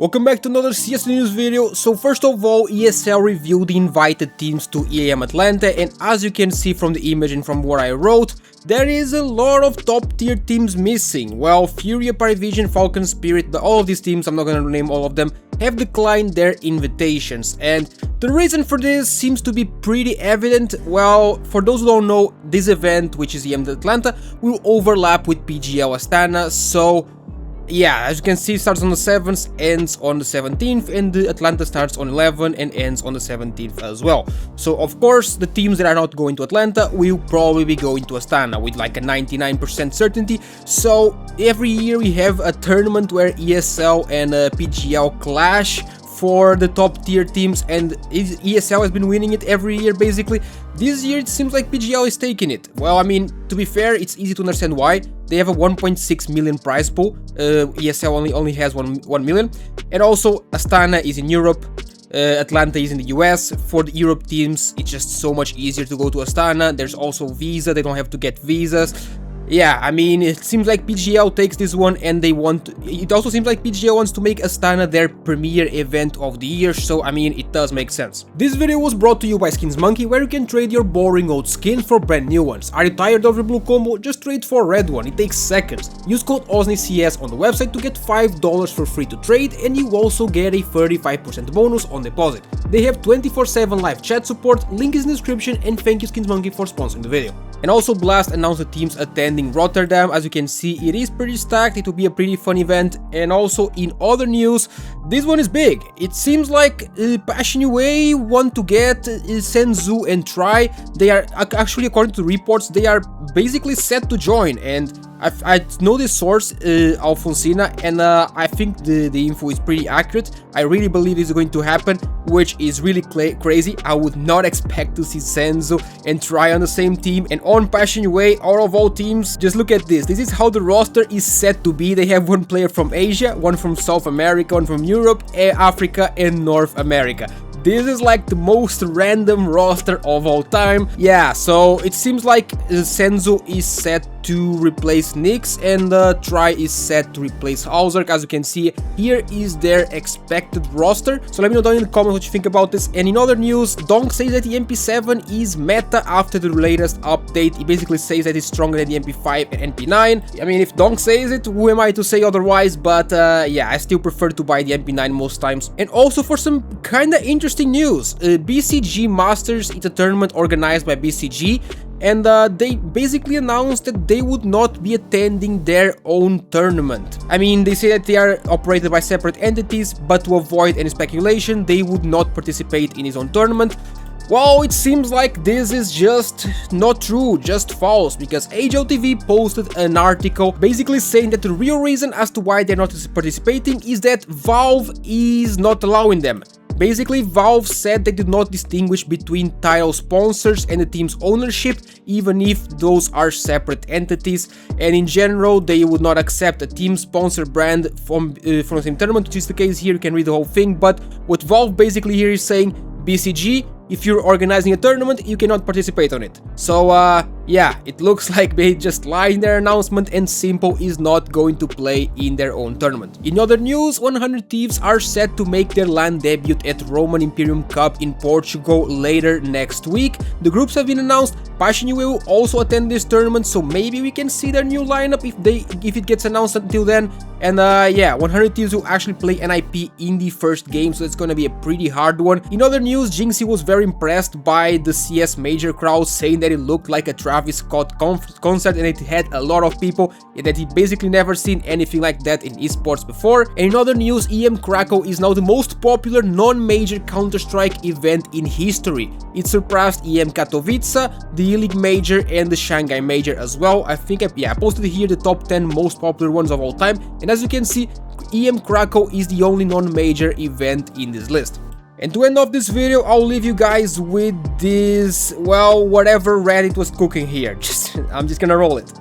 Welcome back to another CS2 news video. So first of all, ESL revealed the invited teams to EAM Atlanta, and as you can see from the image and from what I wrote, there is a lot of top tier teams missing. Well, Furia, Parivision, Falcon, Spirit, all of these teams, I'm not gonna name all of them, have declined their invitations, and the reason for this seems to be pretty evident. Well, for those who don't know, this event, which is EAM Atlanta, will overlap with PGL Astana, so yeah, as you can see, it starts on the 7th, ends on the 17th, and the Atlanta starts on 11 and ends on the 17th as well. So of course, the teams that are not going to Atlanta will probably be going to Astana with like a 99% certainty. So every year we have a tournament where ESL and PGL clash for the top tier teams, and ESL has been winning it every year basically. This year it seems like PGL is taking it. Well, I mean, to be fair, it's easy to understand why. They have a 1.6 million prize pool, ESL only has 1 million, and also Astana is in Europe, Atlanta is in the US. For the Europe teams, it's just so much easier to go to Astana. There's also visa, they don't have to get visas. Yeah, I mean, it seems like PGL takes this one, and they want to, it also seems like PGL wants to make Astana their premier event of the year, so I mean, it does make sense. This video was brought to you by SkinsMonkey, where you can trade your boring old skins for brand new ones. Are you tired of your blue combo? Just trade for a red one, it takes seconds. Use code OSNICS on the website to get $5 for free to trade, and you also get a 35% bonus on deposit. They have 24/7 live chat support, link is in the description, and thank you SkinsMonkey for sponsoring the video. And also Blast announced the teams attending Rotterdam. As you can see, it is pretty stacked, it will be a pretty fun event. And also in other news, this one is big. It seems like Passion UA want to get Senzu and Try. They are actually, according to reports, they are basically set to join, and I know this source, Alfonsina, and I think the info is pretty accurate. I really believe this is going to happen, which is really crazy. I would not expect to see Senzu and Try on the same team. And on Passion UA, out of all teams, just look at this. This is how the roster is set to be. They have one player from Asia, one from South America, one from Europe, Africa, and North America. This is like the most random roster of all time. Yeah, so it seems like Senzu is set to replace Nyx, and Try is set to replace Hauserk. As you can see, here is their expected roster. So let me know down in the comments what you think about this. And in other news, Donk says that the MP7 is meta after the latest update. He basically says that it's stronger than the MP5 and MP9. I mean, if Donk says it, who am I to say otherwise? But yeah, I still prefer to buy the MP9 most times. And also for some kinda interesting news, BCG Masters, it's a tournament organized by BCG, and they basically announced that they would not be attending their own tournament. I mean, they say that they are operated by separate entities, but to avoid any speculation, they would not participate in his own tournament. Well, it seems like this is just not true, just false, because HLTV posted an article basically saying that the real reason as to why they're not participating is that Valve is not allowing them. Basically, Valve said they did not distinguish between title sponsors and the team's ownership, even if those are separate entities, and in general they would not accept a team sponsor brand from the same tournament, which is the case here. You can read the whole thing, but what Valve basically here is saying, BCG, if you're organizing a tournament, you cannot participate on it. So yeah, it looks like they just lied in their announcement, and s1mple is not going to play in their own tournament. In other news, 100 Thieves are set to make their LAN debut at Roman Imperium Cup in Portugal later next week. The groups have been announced. Passion UA will also attend this tournament, so maybe we can see their new lineup if it gets announced until then. And yeah, 100 Thieves will actually play NIP in the first game, so it's gonna be a pretty hard one. In other news, Jinxie was very impressed by the CS Major crowd, saying that it looked like a Travis Scott concert, and it had a lot of people, and that he basically never seen anything like that in esports before. And in other news, EM Krakow is now the most popular non-major Counter-Strike event in history. It surpassed EM Katowice, the E-League Major, and the Shanghai Major as well. I think I posted here the top 10 most popular ones of all time, and as you can see, EM Krakow is the only non-major event in this list. And to end off this video, I'll leave you guys with this, well, whatever Reddit was cooking here. I'm just gonna roll it.